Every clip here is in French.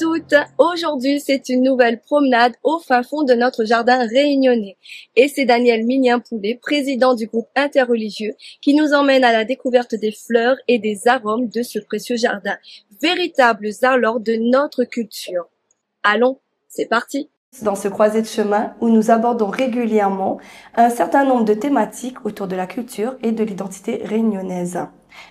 toutes, aujourd'hui c'est une nouvelle promenade au fin fond de notre jardin réunionnais et c'est Daniel Mignin-Poulet, président du groupe interreligieux, qui nous emmène à la découverte des fleurs et des arômes de ce précieux jardin, véritables alors de notre culture. Allons, c'est parti! Dans ce croisé de chemin où nous abordons régulièrement un certain nombre de thématiques autour de la culture et de l'identité réunionnaise.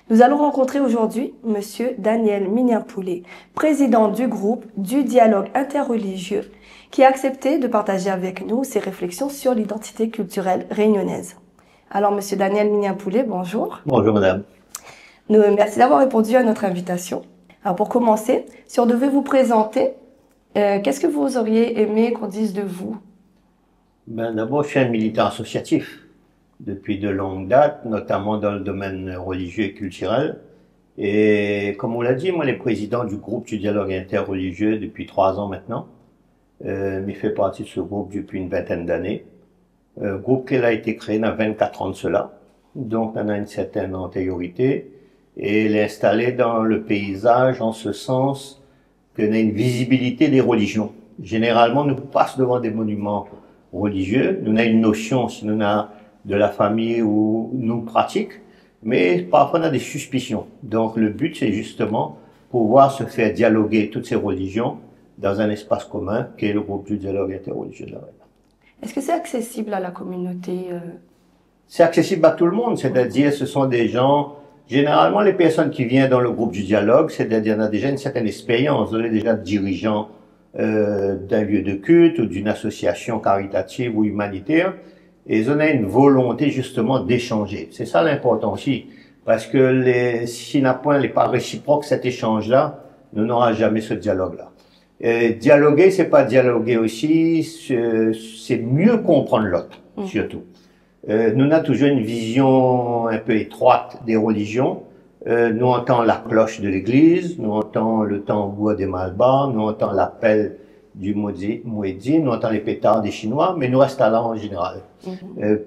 Nous allons rencontrer aujourd'hui Monsieur Daniel Mignin-Poulet, président du groupe du dialogue interreligieux, qui a accepté de partager avec nous ses réflexions sur l'identité culturelle réunionnaise. Alors Monsieur Daniel Mignin-Poulet, bonjour. Bonjour madame. Merci d'avoir répondu à notre invitation. Alors pour commencer, si on devait vous présenter, qu'est-ce que vous auriez aimé qu'on dise de vous? D'abord, je suis un militant associatif depuis de longues dates, notamment dans le domaine religieux et culturel. Et comme on l'a dit, moi, les présidents du groupe du dialogue interreligieux depuis 3 ans maintenant. Mais fait partie de ce groupe depuis une vingtaine d'années. Groupe qui a été créé il y a 24 ans de cela. Donc, on a une certaine antériorité. Et il est installé dans le paysage en ce sens qu'on a une visibilité des religions. Généralement, nous passons devant des monuments religieux. Nous avons une notion, si nous avons de la famille où nous pratiquons, mais parfois on a des suspicions. Donc le but, c'est justement pouvoir se faire dialoguer toutes ces religions dans un espace commun qui est le groupe du dialogue interreligieux de la Réunion. Est-ce que c'est accessible à la communauté? C'est accessible à tout le monde, c'est-à-dire ce sont des gens, généralement les personnes qui viennent dans le groupe du dialogue, c'est-à-dire on a déjà une certaine expérience, on est déjà dirigeant d'un lieu de culte ou d'une association caritative ou humanitaire, et on a une volonté justement d'échanger. C'est ça l'important aussi, parce que si n'a point n'est pas réciproque cet échange-là, nous n'aura jamais ce dialogue-là. Dialoguer, c'est pas dialoguer aussi, c'est mieux comprendre l'autre, surtout. Nous avons toujours une vision un peu étroite des religions. Nous entendons la cloche de l'église, nous entendons le tambour des Malbars, nous entendons l'appel du Muezzin, nous entendons les pétards des Chinois, mais nous restons là en général.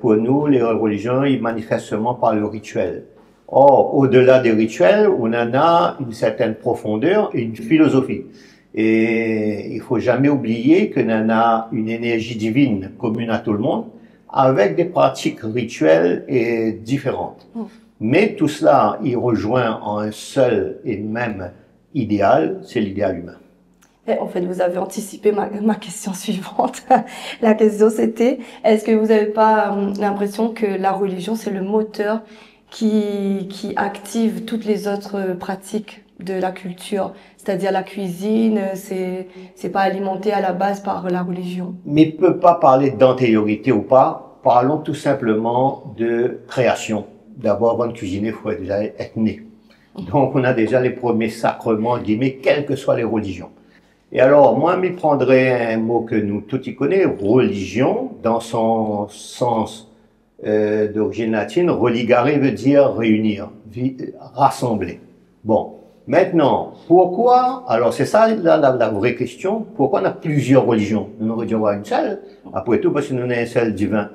Pour nous, les religions, ils manifestent seulement par le rituel. Or, au-delà des rituels, on en a une certaine profondeur et une philosophie. Et il faut jamais oublier qu'on en a une énergie divine commune à tout le monde, avec des pratiques rituelles et différentes. Mais tout cela, il rejoint en un seul et même idéal, c'est l'idéal humain. Et en fait, vous avez anticipé ma question suivante. La question c'était, est-ce que vous n'avez pas l'impression que la religion, c'est le moteur qui active toutes les autres pratiques de la culture? C'est-à-dire la cuisine, c'est pas alimenté à la base par la religion. Mais on ne peut pas parler d'antériorité ou pas, parlons tout simplement de création. D'abord, avant de cuisiner, il faut déjà être né. Donc, on a déjà les premiers sacrements, guillemets, quelles que soient les religions. Et alors, moi, je prendrais un mot que nous tous y connaissons, religion, dans son sens d'origine latine. Religare veut dire réunir, rassembler. Bon, maintenant, pourquoi, alors c'est ça la vraie question, pourquoi on a plusieurs religions? Nous n'aurions dû avoir une seule, après tout, parce que nous avons un seul divin.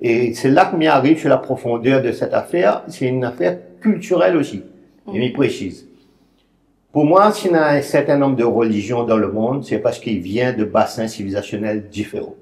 Et c'est là que m'y arrive sur la profondeur de cette affaire, c'est une affaire culturelle aussi, et m'y précise. Pour moi, s'il y a un certain nombre de religions dans le monde, c'est parce qu'il vient de bassins civilisationnels différents.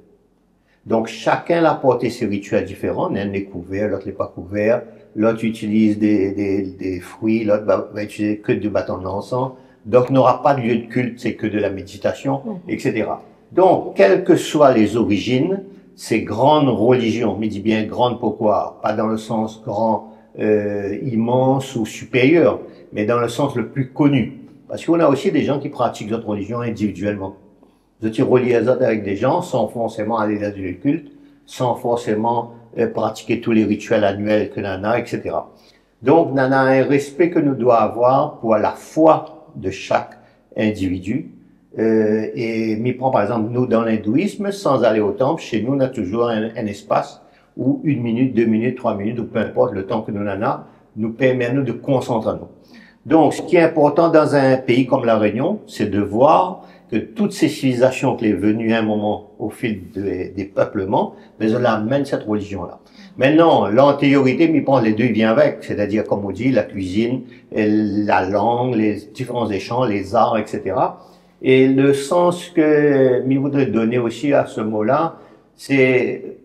Donc, chacun a porté ses rituels différents. L'un est couvert, l'autre n'est pas couvert. L'autre utilise des fruits, l'autre va utiliser que du bâton d'encens. Donc, n'aura pas de lieu de culte, c'est que de la méditation, etc. Donc, quelles que soient les origines, ces grandes religions, mais dis bien grandes pourquoi? Pas dans le sens grand, immense ou supérieur, mais dans le sens le plus connu. Parce qu'on a aussi des gens qui pratiquent d'autres religions individuellement. Vous êtes reliés avec des gens sans forcément aller dans le culte, sans forcément pratiquer tous les rituels annuels que l'on a, etc. Donc, on a un respect que nous devons avoir pour la foi de chaque individu. Et m'y prend par exemple, nous dans l'hindouisme, sans aller au temple, chez nous, on a toujours un espace où 1 minute, 2 minutes, 3 minutes, ou peu importe le temps que nous en a, nous permet à nous de concentrer nous. Donc, ce qui est important dans un pays comme la Réunion, c'est de voir que toutes ces civilisations qui sont venues à un moment au fil des peuplements, mais on amène cette religion-là. Maintenant, l'antériorité, m'y prend les deux, il vient avec, c'est-à-dire, comme on dit, la cuisine, la langue, les différents échanges, les arts, etc. Et le sens que je voudrais donner aussi à ce mot-là, c'est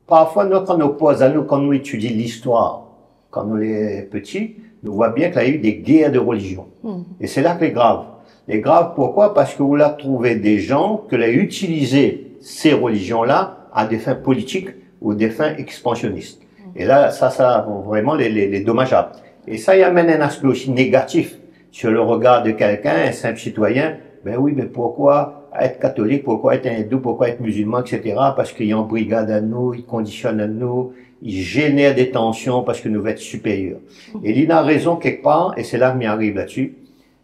parfois quand on oppose à nous, quand nous étudions l'histoire, quand nous les petits, nous voyons bien qu'il y a eu des guerres de religion. Et c'est là que c'est grave. C'est grave pourquoi? Parce que vous l'avez trouvé des gens qui ont utilisé ces religions-là à des fins politiques ou des fins expansionnistes. Et là, ça vraiment les dommageable. Et ça y amène un aspect aussi négatif sur le regard de quelqu'un, un simple citoyen. Ben oui, mais pourquoi être catholique, pourquoi être hindou, pourquoi être musulman, etc. Parce qu'ils en brigade à nous, ils conditionnent à nous, ils génèrent des tensions parce que nous devons être supérieurs. Et il a raison quelque part, et c'est là que m'y arrive là-dessus.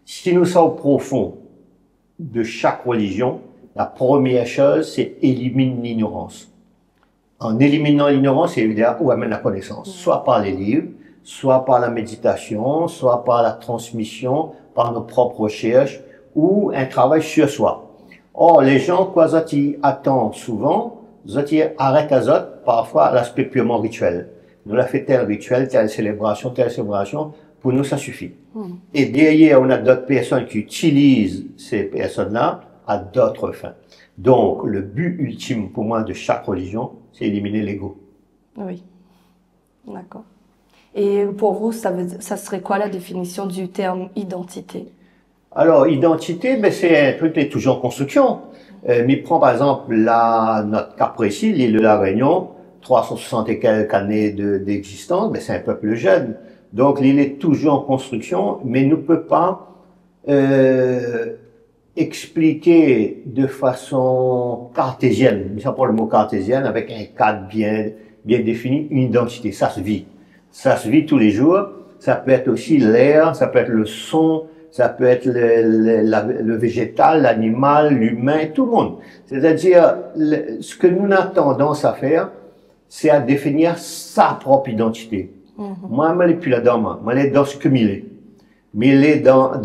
Si nous sommes au profond de chaque religion, la première chose, c'est éliminer l'ignorance. En éliminant l'ignorance, c'est évidemment où amène la connaissance, soit par les livres, soit par la méditation, soit par la transmission, par nos propres recherches, ou un travail sur soi. Or, les gens, quoi, ils attendent souvent, ils arrêtent à zot, parfois, l'aspect purement rituel. Nous l'a fait tel rituel, telle célébration, pour nous, ça suffit. Et derrière, on a d'autres personnes qui utilisent ces personnes-là à d'autres fins. Donc, le but ultime pour moi de chaque religion, c'est éliminer l'ego. Oui, d'accord. Et pour vous, ça serait quoi la définition du terme identité? Alors, identité, ben, c'est un truc qui est toujours en construction. Mais prends par exemple notre cas précis, l'île de la Réunion, 360 et quelques années d'existence, ben, c'est un peuple jeune. Donc, l'île est toujours en construction, mais ne peut pas expliquer de façon cartésienne, mais ça pour le mot cartésienne, avec un cadre bien défini, une identité. Ça se vit. Ça se vit tous les jours. Ça peut être aussi l'air, ça peut être le son, ça peut être le végétal, l'animal, l'humain, tout le monde. C'est-à-dire, ce que nous avons tendance à faire, c'est à définir sa propre identité. Moi, je ne suis plus là-dedans, moi je suis dans ce que je suis. Mais il est dans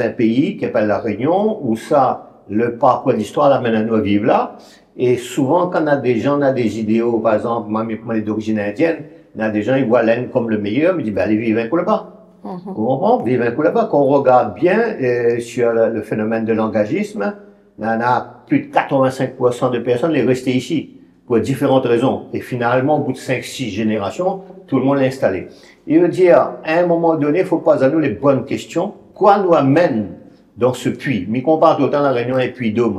un pays qui s'appelle la Réunion, où ça, le parcours de l'histoire l'amène à nous vivre là. Et souvent, quand on a des gens, on a des idéaux, par exemple, moi, d'origine indienne, on a des gens, ils voient l'Inde comme le meilleur, mais ils disent, ben, allez vivre un coup là-bas. Vous comprenez? Vivre un coup là-bas. Quand on regarde bien sur le phénomène de langagisme, on a plus de 85% de personnes qui sont restées ici, pour différentes raisons. Et finalement, au bout de 5-6 générations, tout le monde l'a installé. Il veut dire, à un moment donné, il faut poser à nous les bonnes questions. Quoi nous amène dans ce puits? Mais qu'on parle autant la Réunion et puits d'eau.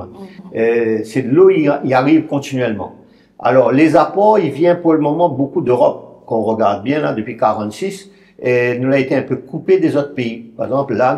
C'est de l'eau, il arrive continuellement. Alors, les apports, il vient pour le moment beaucoup d'Europe, qu'on regarde bien là depuis 46, et nous l'a été un peu coupé des autres pays. Par exemple, là,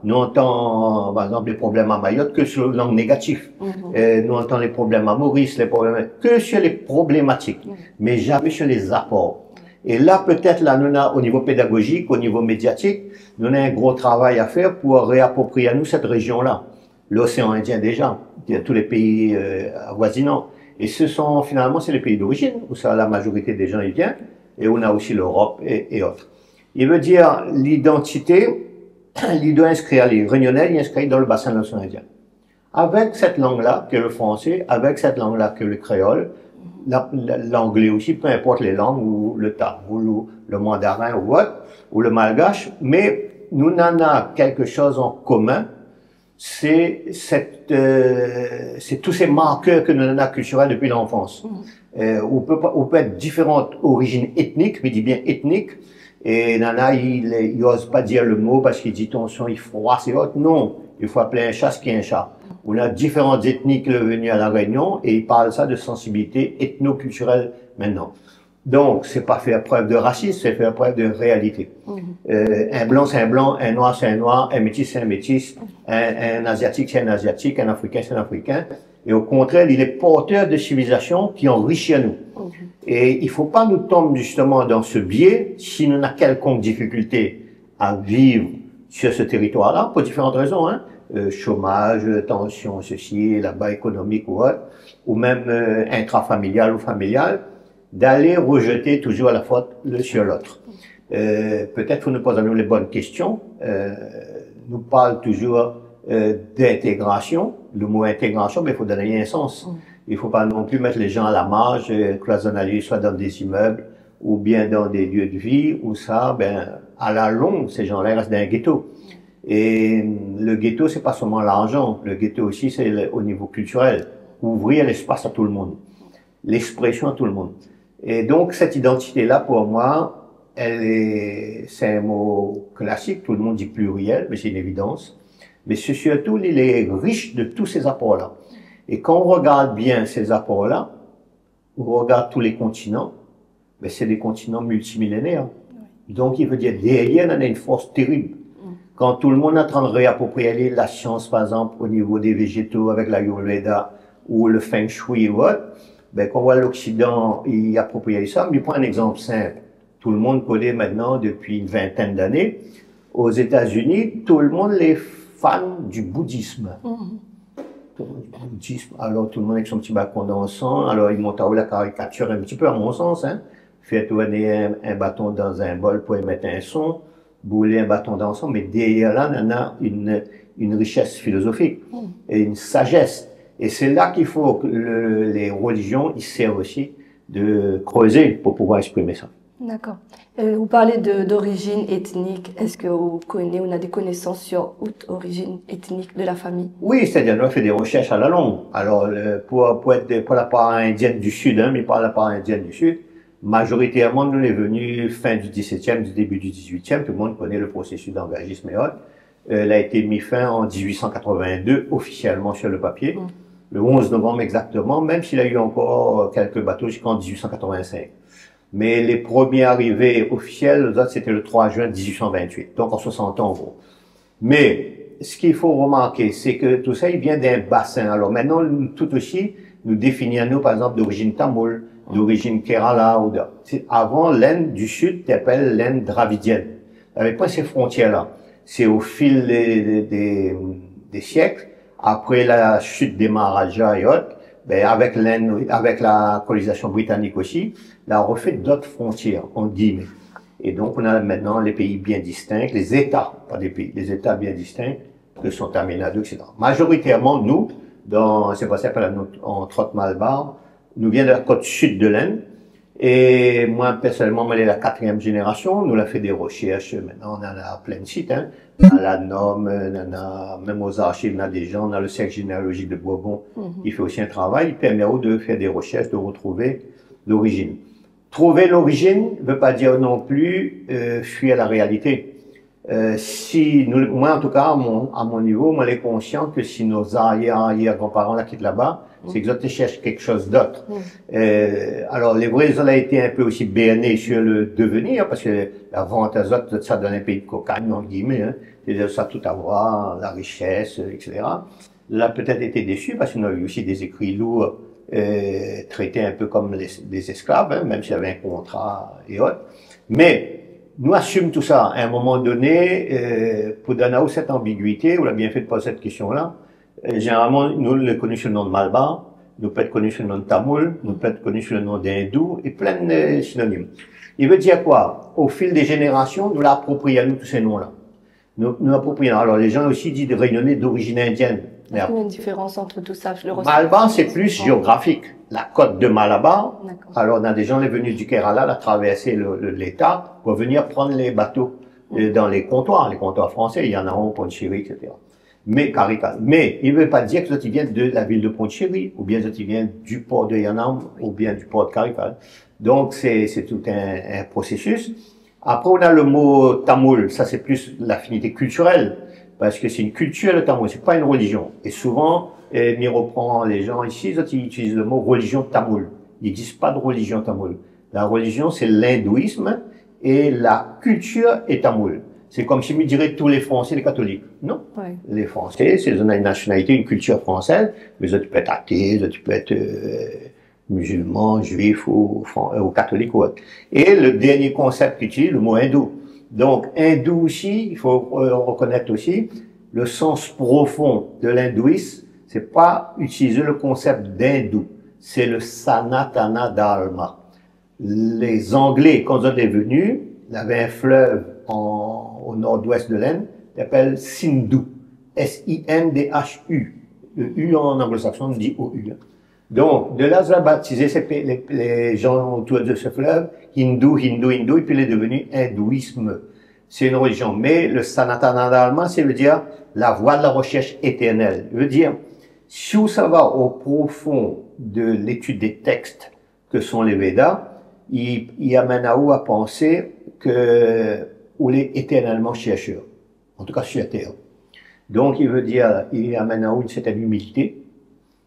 nous entendons, par exemple, les problèmes à Mayotte que sur le langue négatif. Nous entendons les problèmes à Maurice, les problèmes, que sur les problématiques, mais jamais sur les apports. Et là, peut-être, là, nous avons, au niveau pédagogique, au niveau médiatique, nous avons un gros travail à faire pour réapproprier à nous cette région-là. L'océan Indien déjà, tous les pays avoisinants. Et finalement, c'est les pays d'origine, où ça, la majorité des gens y viennent, et on a aussi l'Europe et autres. Il veut dire, l'identité, il doit inscrire les Réunionnais, il inscrit dans le bassin de l'océan Indien. Avec cette langue-là, que le français, avec cette langue-là, que le créole, l'anglais aussi, peu importe les langues, ou le tamoul, ou le mandarin, ou autre, ou le malgache, mais nous en avons quelque chose en commun, c'est tous ces marqueurs que nous avons culturels depuis l'enfance. On peut être différentes origines ethniques, mais dit bien ethniques, et Nana, il n'ose pas dire le mot parce qu'il dit tension, il froisse et autres. Non, il faut appeler un chat ce qui est un chat. On a différentes ethnies qui sont venues à la Réunion et ils parlent ça de sensibilité ethno-culturelle maintenant. Donc, c'est pas faire preuve de racisme, c'est faire preuve de réalité. Un blanc, c'est un blanc, un noir, c'est un noir, un métis, c'est un métis, un asiatique, c'est un asiatique, un africain, c'est un africain. Et au contraire, il est porteur de civilisation qui enrichit à nous. Et il faut pas nous tomber justement dans ce biais si nous avons quelconque difficulté à vivre sur ce territoire-là, pour différentes raisons, hein. Chômage, tension, ceci, là-bas économique ou autre, ou même intrafamilial ou familial, d'aller rejeter toujours la faute sur l'autre. Peut-être faut nous poser à nous les bonnes questions. Nous parle toujours d'intégration. Le mot intégration, mais il faut donner un sens. Il faut pas non plus mettre les gens à la marge, cloisonnés, soit dans des immeubles ou bien dans des lieux de vie où ça, ben, à la longue, ces gens-là restent dans un ghetto. Et le ghetto, c'est pas seulement l'argent. Le ghetto aussi, c'est au niveau culturel. Ouvrir l'espace à tout le monde. L'expression à tout le monde. Et donc, cette identité-là, pour moi, c'est un mot classique. Tout le monde dit pluriel, mais c'est une évidence. Mais c'est surtout, il est riche de tous ces apports-là. Et quand on regarde bien ces apports-là, on regarde tous les continents, mais c'est des continents multimillénaires. Donc, il veut dire, derrière, on a une force terrible. Quand tout le monde est en train de réapproprier la science, par exemple, au niveau des végétaux avec l'Ayurveda ou le Feng Shui ou autre, ben, quand on voit l'Occident y approprier ça, mais prends un exemple simple. Tout le monde connaît maintenant, depuis une vingtaine d'années, aux États-Unis, tout le monde est fan du bouddhisme. Bouddhisme. Alors, tout le monde avec son petit bâton d'encens. Alors, ils montent à haut la caricature un petit peu, à mon sens, hein. Fait tourner un bâton dans un bol pour émettre un son, bouler un bâton d'encens, mais derrière là, on a une richesse philosophique et une sagesse. Et c'est là qu'il faut que les religions, ils servent aussi de creuser pour pouvoir exprimer ça. D'accord. Vous parlez d'origine ethnique. Est-ce que vous connaissez, on a des connaissances sur l'origine ethnique de la famille? Oui, c'est-à-dire, on a fait des recherches à la longue. Alors, pour la part indienne du Sud, hein, mais pas la part indienne du Sud, majoritairement, nous est venu fin du XVIIe, du début du XVIIIe. Tout le monde connaît le processus d'engagisme et autres. Elle a été mis fin en 1882, officiellement sur le papier. Le 11 novembre exactement, même s'il y a eu encore quelques bateaux jusqu'en 1885. Mais les premiers arrivés officiels, c'était le 3 juin 1828, donc en 60 ans en gros. Mais ce qu'il faut remarquer, c'est que tout ça, il vient d'un bassin. Alors maintenant, tout aussi, nous définissons, par exemple, d'origine tamoule, d'origine Kerala. Avant, l'Inde du Sud t'appelle l'Inde dravidienne. Il n'y avait pas ces frontières-là. C'est au fil des siècles, après la chute des Maharajas et autres, ben avec l'Inde, avec la colonisation britannique aussi, là on refait d'autres frontières, en guillemets. Et donc on a maintenant les pays bien distincts, les États, pas des pays, les États bien distincts, que sont Tamil Nadu, etc. Majoritairement, nous, c'est pas ça en trotte Malbar, nous vient de la côte sud de l'Inde. Et moi, personnellement, moi, je suis la 4e génération. Nous, on a fait des recherches. Maintenant, on en a plein de sites, hein. On a la NOM, on a, même aux archives, on a des gens, on a le cercle généalogique de Bourbon, qui fait aussi un travail. Il permet de faire des recherches, de retrouver l'origine. Trouver l'origine ne veut pas dire non plus fuir la réalité. Moi, en tout cas, à mon niveau, moi, je suis conscient que si nos arrière-grands-parents la quittent là-bas, c'est qu'ils ont cherché quelque chose d'autre. Alors, les vrais, ont été un peu aussi bernés sur le devenir, parce que la vente à ça donne un pays de cocagne, en guillemets, hein. C'est-à-dire, ça tout avoir, la richesse, etc. Là, peut-être été déçus, parce qu'on a eu aussi des écrits lourds, traités un peu comme des esclaves, hein, même s'il y avait un contrat et autres. Mais, nous assumons tout ça. À un moment donné, pour donner cette ambiguïté, on a bien fait de poser cette question-là. Généralement, nous le connaissons sous le nom de Malbar, nous peut être connus sous le nom de Tamoul, nous peut être connus sous le nom d'Hindou, et plein de synonymes. Il veut dire quoi? Au fil des générations, nous l'approprions, nous, tous ces noms-là. Nous l'approprions. Alors, les gens aussi disent de réunionnais d'origine indienne. Il y a une différence entre tout ça, je le ressens. Malabar, c'est plus géographique. La côte de Malabar. Alors, on a des gens venus du Kerala, à traverser l'État, pour venir prendre les bateaux dans les comptoirs français. Il y en a un au Pondichéry, etc. Mais, Carical. Mais, il ne veut pas dire que ils viennent de la ville de Pondichéry, ou bien ils viennent du port de Yanam, ou bien du port de Carical. Donc, c'est tout un processus. Après, on a le mot tamoul. Ça, c'est plus l'affinité culturelle. Parce que c'est une culture, le tamoul. C'est pas une religion. Et souvent, m'y reprend les gens ici, ils utilisent le mot religion tamoul. Il n'existe pas de religion tamoul. La religion, c'est l'hindouisme et la culture est tamoul. C'est comme si je dirais tous les Français, les catholiques. Non. Ouais. Les Français, c'est une nationalité, une culture française. Mais tu peux être athée, tu peux être musulman, juif ou catholique ou autre. Et le dernier concept qu'utilise, le mot hindou. Donc, hindou aussi, il faut reconnaître aussi, le sens profond de l'hindouisme, c'est pas utiliser le concept d'hindou. C'est le Sanatana Dharma. Les Anglais, quand ils sont venus, il y avait un fleuve au nord-ouest de l'Inde, qui s'appelle Sindhu. S-I-N-D-H-U. Le U en anglo-saxon, on dit O-U. Donc, de là, ils ont baptisé les gens autour de ce fleuve, hindou, et puis il est devenu hindouisme. c'est une religion. Mais le Sanatana allemand, ça veut dire la voie de la recherche éternelle. Ça veut dire, si ça va au profond de l'étude des textes que sont les Védas, il amène à où à penser que on est éternellement chercheur, en tout cas sur Terre. Donc, il veut dire, il amène à où une certaine humilité,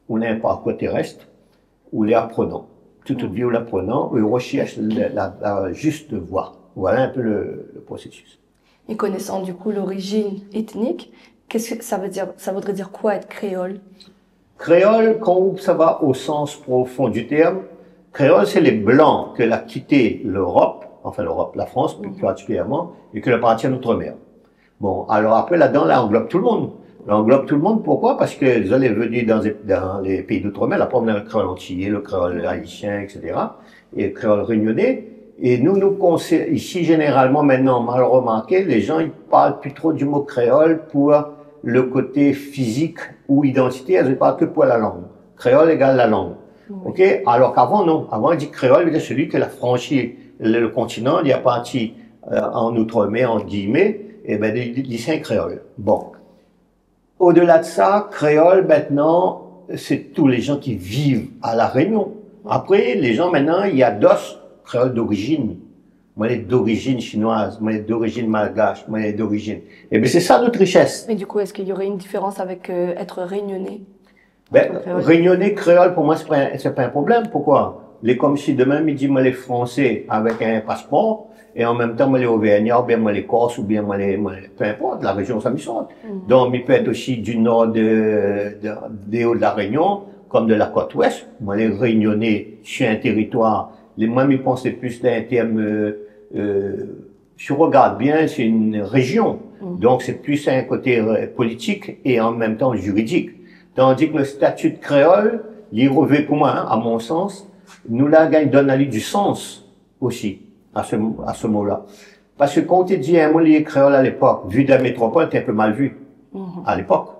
on a un parcours terrestre, où les apprenants, toute vie où l'apprenant, on recherche la juste voie. Voilà un peu le processus. Et connaissant du coup l'origine ethnique, qu'est-ce que ça veut dire? Ça voudrait dire quoi être créole? Créole, quand ça va au sens profond du terme, créole, c'est les blancs que l'a quitté l'Europe, enfin l'Europe, la France plus particulièrement, et que appartient à l'outre-mer. Bon, alors après là-dedans, là, englobe tout le monde. Là, englobe tout le monde, pourquoi? Parce que les est venus dans les pays d'outre-mer, là, on a le créole antillais, le créole haïtien, etc., et le créole réunionnais. Et nous ici, généralement, maintenant, mal remarqué, les gens, ils parlent plus trop du mot créole pour le côté physique ou identité, elles ne parlent que pour la langue. Créole égale la langue. Ok? Alors qu'avant, non. Avant, on dit créole, c'est celui qui a franchi le continent, il est parti en outre-mer, en guillemets, et ben, il dit c'est un créole. Bon. Au-delà de ça, créole, maintenant, c'est tous les gens qui vivent à La Réunion. Après, les gens, maintenant, il y a d'autres créoles d'origine. Moi, elle est d'origine chinoise, moi, elle est d'origine malgache, moi, elle est d'origine. Et bien, c'est ça notre richesse. Mais du coup, est-ce qu'il y aurait une différence avec être réunionnais? Ben, réunionnais, créole, pour moi, c'est pas un problème. Pourquoi? Les comme si demain, midi, moi, les Français avec un passeport, et en même temps, moi, les Auvergnats, ou bien moi, les Corses, ou bien moi, peu importe, la région, ça me saute. Donc, il peut être aussi du nord des Hauts de la Réunion, comme de la côte ouest. Moi, les Réunionnais, sur un territoire, moi, je pense plus d'un terme, si on regarde bien, c'est une région. Donc, c'est plus un côté politique et en même temps juridique. Tandis que le statut de créole, il revêt pour moi, hein, à mon sens, nous là, il donne à lui du sens aussi, à ce mot-là. Parce que quand on te dit un mot lié créole à l'époque, vu de la métropole, t'es un peu mal vu. À l'époque.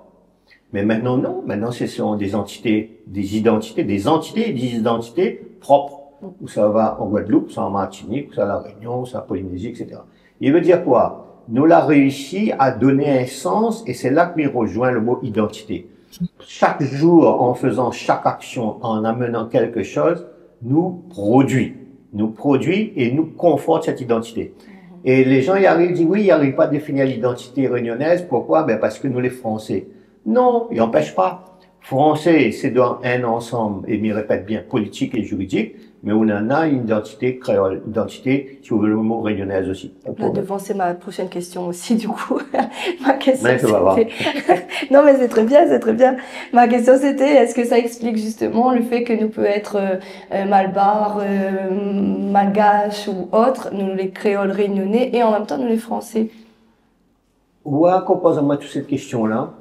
Mais maintenant, non. Maintenant, ce sont des entités, des identités propres. Où ça va en Guadeloupe, ça en Martinique, ça à La Réunion, ça à Polynésie, etc. Il veut dire quoi? Nous l'a réussi à donner un sens, et c'est là que nous rejoint le mot identité. Chaque jour, en faisant chaque action, en amenant quelque chose, nous produit et nous conforte cette identité. Et les gens y arrivent, disent oui, ils n'arrivent pas à définir l'identité réunionnaise. Pourquoi? Ben parce que nous les Français. Non, ils n'empêchent pas. Français, c'est dans un ensemble, et m'y répète bien, politique et juridique, mais on en a une identité créole, identité, si vous voulez le mot réunionnaise aussi. Là, devant, c'est ma prochaine question aussi, du coup. Ma question, c'était... Non, mais c'est très bien, c'est très bien. Ma question, c'était, est-ce que ça explique justement le fait que nous peut être malbar, malgache ou autre, nous les créoles réunionnais, et en même temps, nous les français? Ouais, qu'on pose à moi toutes ces questions-là.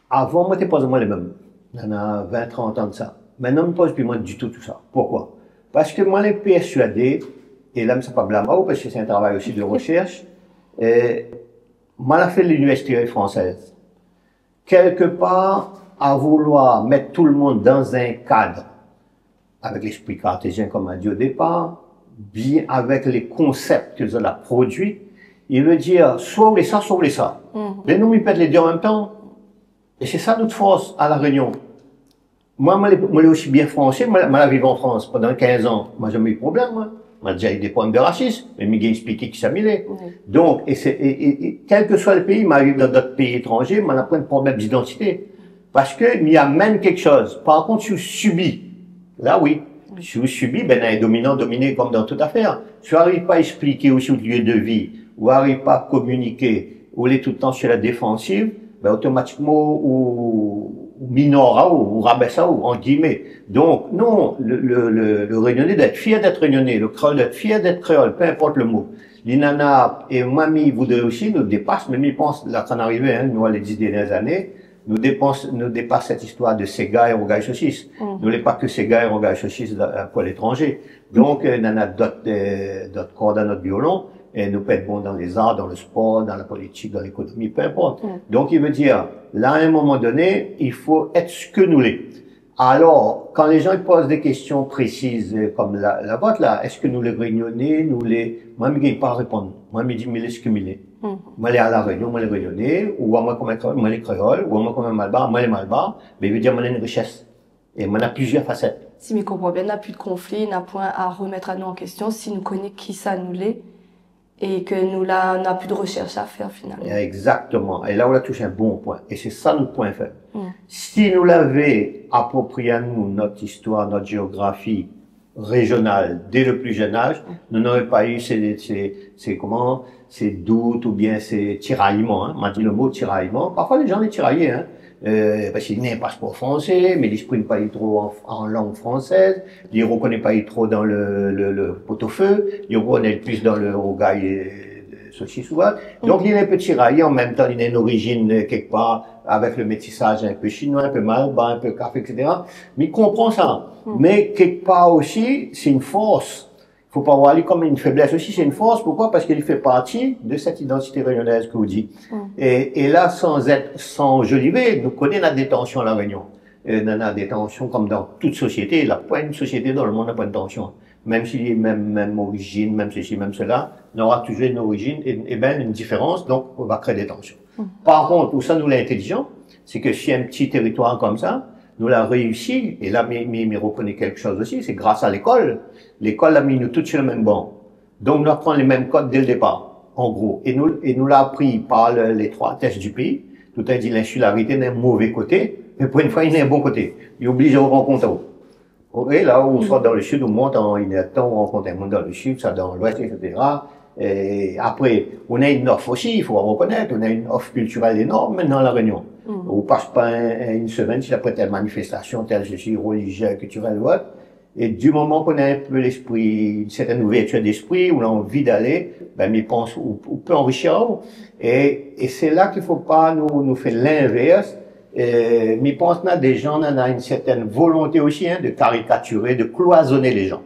Avant, moi, t'es pas moi les mêmes. Il y en a 20, 30 ans de ça. Maintenant, je me pose plus moi du tout ça. Pourquoi? Parce que moi, les persuadé, et là, c'est pas blâmable, parce que c'est un travail aussi de recherche, moi, j'ai fait l'université française. Quelque part, à vouloir mettre tout le monde dans un cadre, avec l'esprit cartésien, comme on a dit au départ, bien avec les concepts qu'ils ont produits, il veut dire, soit les ça, soit les ça. Mais nous, ils pètent les deux en même temps. Et c'est ça notre force à La Réunion. Moi, je suis aussi bien français, moi, je vis en France pendant 15 ans. Moi, j'ai jamais eu de problème, moi. Moi, j'ai déjà eu des problèmes de racisme, mais j'ai expliqué qui ça m'est. Donc, quel que soit le pays, moi, dans d'autres pays étrangers, moi, on a plein de problèmes d'identité. Parce que, il y a même quelque chose. Par contre, si vous subis, là, oui. Si vous subis, ben, un dominant, dominé, comme dans toute affaire. Si vous n'arrivez pas à expliquer aussi votre lieu de vie, ou n'arrivez pas à communiquer, ou vous êtes tout le temps sur la défensive, ben, automatiquement, ou minora, ou rabaissa, ou en guillemets. Donc, non, le réunionnais d'être fier d'être réunionnais, le créole d'être fier d'être créole, peu importe le mot. L'inana et Mami voudrait aussi nous dépasse, même ils pensent, là, qu'on arrivait, hein, nous, les 10 dernières années, nous dépasse cette histoire de Sega et Rogaille Saucisse. Nous n'est pas que Sega et Rogaille Saucisse pour l'étranger. Donc, il y en a d'autres cordes à notre violon. Et nous peut être bon dans les arts, dans le sport, dans la politique, dans l'économie, peu importe. Donc, il veut dire, là, à un moment donné, il faut être ce que nous l'est. Alors, quand les gens ils posent des questions précises comme la vôtre là, est-ce que nous les réunionnais, moi je ne pas répondre. Moi je dis mais les cumuler. Moi les à la réunion, moi les réunionnais, ou moi comme moi les créoles, ou moi comme malbar, moi les malbar, mais je veux dire moi une richesse. Et moi on a plusieurs facettes. Si je comprends bien, il n'y a plus de conflit, il n'y a point à remettre à nous en question si nous connaissons qui ça nous l'est et que nous là, on n'a plus de recherche à faire finalement. Exactement. Et là, on a touché un bon point. Et c'est ça notre point faible. Si nous l'avons approprié à nous, notre histoire, notre géographie régionale dès le plus jeune âge, nous n'aurions pas eu ces doutes ou bien ces tiraillements. Hein. On m'a dit le mot tiraillement. Parfois, les gens les tiraillent, hein. Parce qu'il n'a un passeport français, mais il n'exprime pas trop en langue française, il ne reconnaît pas trop dans le pot-au-feu, il reconnaît plus dans le rogaille ceci souvent. Donc il est un peu tiraillé, en même temps il a une origine quelque part avec le métissage un peu chinois, un peu malba, un peu café, etc. Mais il comprend ça. Mais quelque part aussi, c'est une force. Il faut pas voir lui comme une faiblesse aussi, c'est une force. Pourquoi? Parce qu'il fait partie de cette identité réunionnaise que vous dites. Et là, sans joliver, nous connaissons la détention à la Réunion. La détention comme dans toute société. Il n'y a pas une société dans le monde n'a pas de tension. Même s'il est même origine, même ceci, même cela, on aura toujours une origine et bien une différence, donc on va créer des tensions. Par contre, où ça nous l'est intelligent, c'est que si un petit territoire comme ça, nous l'a réussi, et là, mais reconnaît quelque chose aussi, c'est grâce à l'école. L'école a mis nous tous sur le même banc. Donc, nous apprenons les mêmes codes dès le départ, en gros. Et nous l'a appris par les trois tests du pays. Tout a dit l'insularité n'a un mauvais côté, mais pour une fois, il a un bon côté. Il oblige à rencontrer. Et là, où on sort dans le sud, on monte en inertant, on rencontre un monde dans le sud, ça dans l'ouest, etc. Et après, on a une offre aussi, il faut reconnaître, on a une offre culturelle énorme maintenant à La Réunion. On passe pas une semaine s'il après telle manifestation, telle ceci, religieuse, culturelle ou autre. Et du moment qu'on a un peu l'esprit, une certaine ouverture d'esprit, où on a envie d'aller, ben, mais pense, on peut enrichir. Et c'est là qu'il faut pas nous faire l'inverse. Mais pense qu'on a des gens, on a une certaine volonté aussi, hein, de caricaturer, de cloisonner les gens.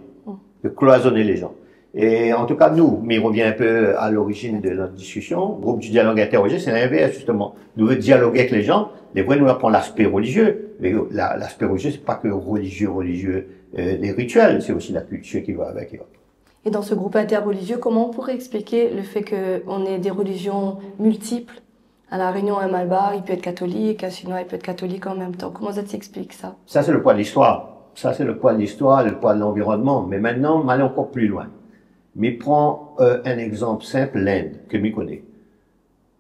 De cloisonner les gens. Et en tout cas, nous, mais il revient un peu à l'origine de notre discussion, groupe du dialogue interrogé, c'est l'inverse, justement. Nous voulons dialoguer avec les gens, les vrais nous apprend l'aspect religieux. Mais l'aspect religieux, c'est pas que religieux, les rituels, c'est aussi la culture qui va avec. Et dans ce groupe interreligieux, comment on pourrait expliquer le fait qu'on ait des religions multiples? À La Réunion, un malbar, il peut être catholique, un chinois, il peut être catholique en même temps. Comment ça s'explique, ça? Ça, c'est le poids de l'histoire. Ça, c'est le poids de l'histoire, le poids de l'environnement. Mais maintenant, on va aller encore plus loin. Mais prends un exemple simple, l'Inde, que je connais.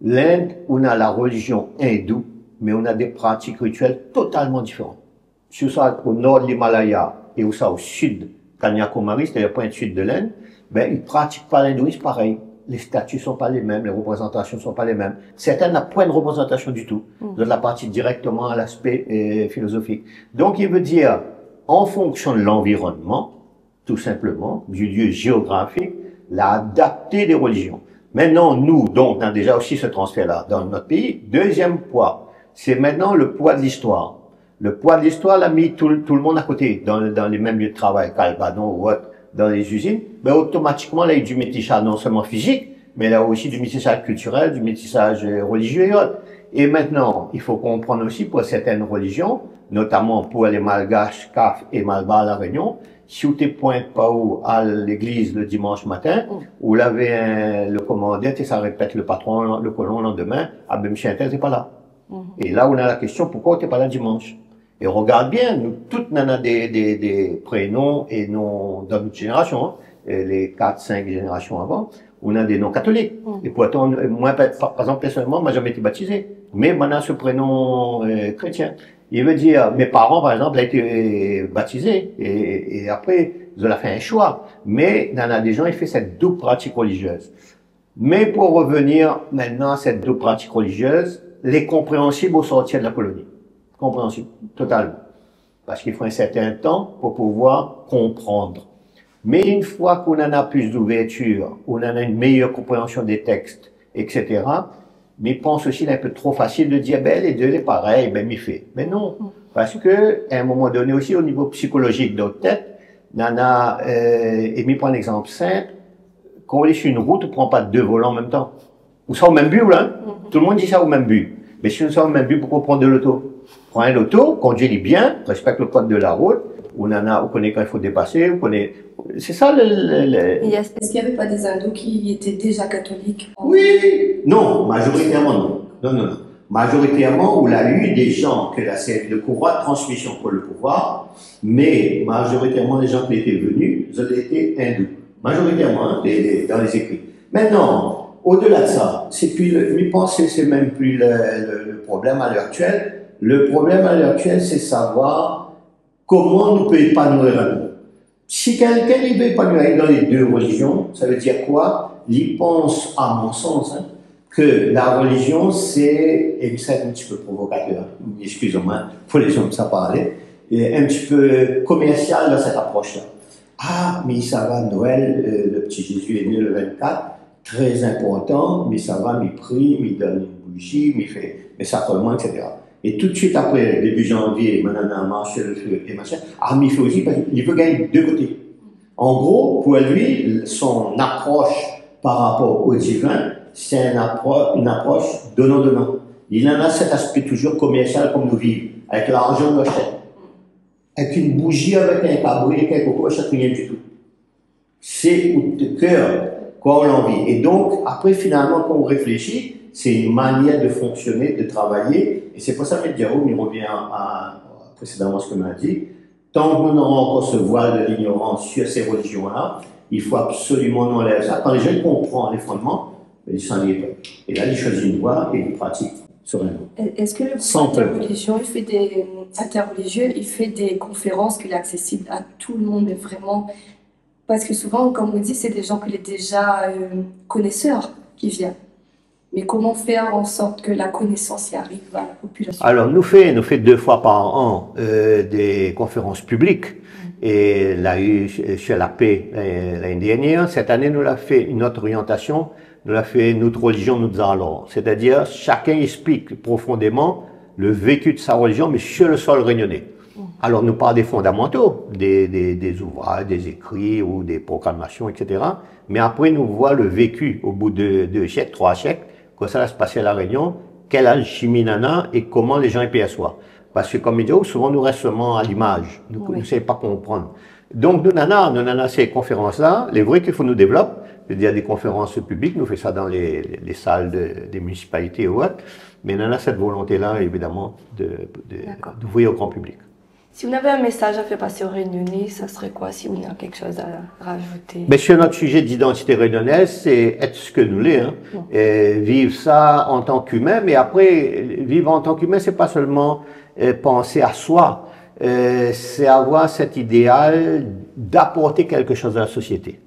L'Inde, on a la religion hindoue, mais on a des pratiques rituelles totalement différentes. Sur ça, au nord de l'Himalaya et au sud, Kanyakumari, c'est-à-dire le point sud de l'Inde, ben, ils pratiquent pas l'hindouisme pareil. Les statues sont pas les mêmes, les représentations sont pas les mêmes. Certains n'ont pas de représentation du tout. De la partie directement à l'aspect philosophique. Donc, il veut dire, en fonction de l'environnement, tout simplement, du lieu géographique, l'adapter des religions. Maintenant, nous, donc, on a déjà aussi ce transfert-là dans notre pays. Deuxième poids, c'est maintenant le poids de l'histoire. Le poids de l'histoire l'a mis tout le monde à côté, dans les mêmes lieux de travail, Calbadon ou autre, dans les usines. Ben, automatiquement, là, il y a du métissage non seulement physique, mais là aussi du métissage culturel, du métissage religieux et autres. Et maintenant, il faut comprendre aussi pour certaines religions, notamment pour les malgaches, Kaf et Malba à La Réunion, si vous te pointes pas à l'église le dimanche matin, vous l'avez le commandant et ça répète le patron, le colon le lendemain, ah ben monsieur Intel, t'es pas là. Et là, on a la question, pourquoi t'es pas là dimanche? Et regarde bien, nous toutes, on a des prénoms et noms dans notre génération, hein, les 4-5 générations avant, on a des noms catholiques. Et pourtant, moi, par exemple, personnellement, moi, j'ai jamais été baptisé. Mais maintenant, ce prénom chrétien. Il veut dire, mes parents, par exemple, ont été baptisés. Et après, ils ont fait un choix. Mais, il y en a des gens, ils font cette double pratique religieuse. Mais pour revenir maintenant à cette double pratique religieuse, les compréhensibles au sortir de la colonie. Compréhensible, totalement. Parce qu'il faut un certain temps pour pouvoir comprendre. Mais une fois qu'on en a plus d'ouverture, on en a une meilleure compréhension des textes, etc., mais pense aussi un peu trop facile de dire, ben, les deux, les pareils, ben, m'y fait. Mais non. Parce que, à un moment donné aussi, au niveau psychologique de notre tête, Nana, et m'y prend un exemple simple, quand on est sur une route, on ne prend pas deux volants en même temps. Ou ça au même but, là. Tout le monde dit ça au même but. Mais si on est au même but, pourquoi prendre de l'auto? Prends un auto, conduis bien, respecte le code de la route. On connaît quand il faut dépasser, c'est ça Est-ce qu'il n'y avait pas des hindous qui étaient déjà catholiques? Oui, non, majoritairement non. Non, non, non. Majoritairement, on a eu des gens que c'est le pouvoir de transmission pour le pouvoir, mais majoritairement, les gens qui étaient venus, ils ont été hindous. Majoritairement, hein, dans les écrits. Maintenant, au-delà de ça, je pense que c'est même plus le problème à l'heure actuelle. Le problème à l'heure actuelle, c'est savoir comment nous peut épanouir un nous. Si quelqu'un veut épanouir dans les deux religions, ça veut dire quoi? Il pense, à mon sens, hein, que la religion, et c'est un petit peu provocateur, excusez-moi, pour les gens que ça parler, et un petit peu commercial dans cette approche-là. Ah, mais ça va, Noël, le petit Jésus est né le 24, très important, mais ça va, il prie, il donne une bougie, il fait mes sacrements, etc. Et tout de suite après, début janvier, maintenant, marche le feu et machin, ah, mais il fait aussi parce qu'il veut gagner de deux côtés. En gros, pour lui, son approche par rapport au divin, c'est une approche donnant-donnant. Il en a cet aspect toujours commercial comme nous vivons, avec l'argent de l'achète. Avec une bougie, avec un cabri, quelque chose, rien du tout. C'est au cœur quoi on l'envie. Et donc, après, finalement, quand on réfléchit, c'est une manière de fonctionner, de travailler. Et c'est pour ça que Diaroum, il revient précédemment ce que m'a dit. Tant que nous n'aurons encore ce voile de l'ignorance sur ces religions-là, il faut absolument enlever ça. Quand les gens comprennent les fondements, ils s'en y pas. Et là, ils choisissent une voie et ils pratiquent sereinement. Est-ce que le groupe interreligieux, il fait des conférences qu'il est accessible à tout le monde, mais vraiment? Parce que souvent, comme on dit, c'est des gens qui sont déjà connaisseurs qui viennent. Mais comment faire en sorte que la connaissance y arrive à la population? Alors, nous fait 2 fois par an des conférences publiques. Et là, chez la paix l'année dernière, cette année, nous l'a fait une autre orientation, nous l'a fait notre religion, nous allons. C'est-à-dire, chacun explique profondément le vécu de sa religion, mais sur le sol réunionnais. Alors, nous parlons des fondamentaux, des ouvrages, des écrits ou des proclamations, etc. Mais après, nous voit le vécu au bout de 2 siècles, 3 siècles, comment ça va se passer à la Réunion, quelle alchimie nana et comment les gens y perçoivent. Parce que comme il dit, souvent nous restons seulement à l'image, nous ne savons pas comprendre. Donc nous nana ces conférences-là, les vrais qu'il faut nous développer, c'est-à-dire des conférences publiques, nous faisons ça dans les salles des municipalités ou autres, mais nana cette volonté-là, évidemment, d'ouvrir au grand public. Si vous avez un message à faire passer aux Réunionnais, ça serait quoi si vous avez quelque chose à rajouter? Mais sur notre sujet d'identité réunionnaise, c'est être ce que nous sommes, hein, et vivre ça en tant qu'humain, mais après, vivre en tant qu'humain, c'est pas seulement penser à soi, c'est avoir cet idéal d'apporter quelque chose à la société.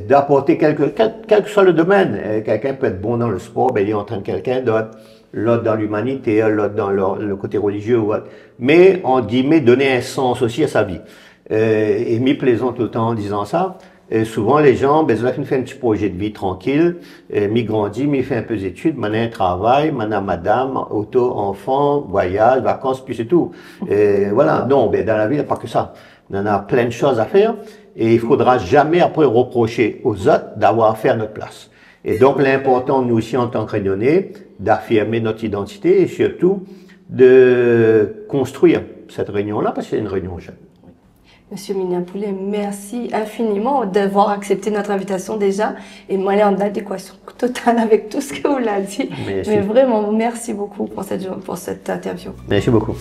D'apporter quel que soit le domaine. Quelqu'un peut être bon dans le sport, ben il entraîne quelqu'un d'autre, l'autre dans l'humanité, l'autre dans le côté religieux ou autre. Mais, en guillemets, donner un sens aussi à sa vie. Et m'y plaisant tout le temps en disant ça. Souvent, les gens, ben, ils font un petit projet de vie tranquille, m'y grandit, m'y fait un peu d'études, m'en a un travail, m'en a madame, auto, enfant, voyage, vacances, puis c'est tout. Voilà. Non, ben, dans la vie, il n'y a pas que ça. On en a plein de choses à faire. Et il faudra jamais après reprocher aux autres d'avoir fait à notre place. Et donc l'important, nous aussi en tant que Réunionnais, d'affirmer notre identité et surtout de construire cette réunion-là parce que c'est une réunion jeune. Monsieur Minian-Poulet, merci infiniment d'avoir accepté notre invitation déjà et moi elle est en adéquation totale avec tout ce que vous l'avez dit. Merci. Mais vraiment, merci beaucoup pour cette interview. Merci beaucoup.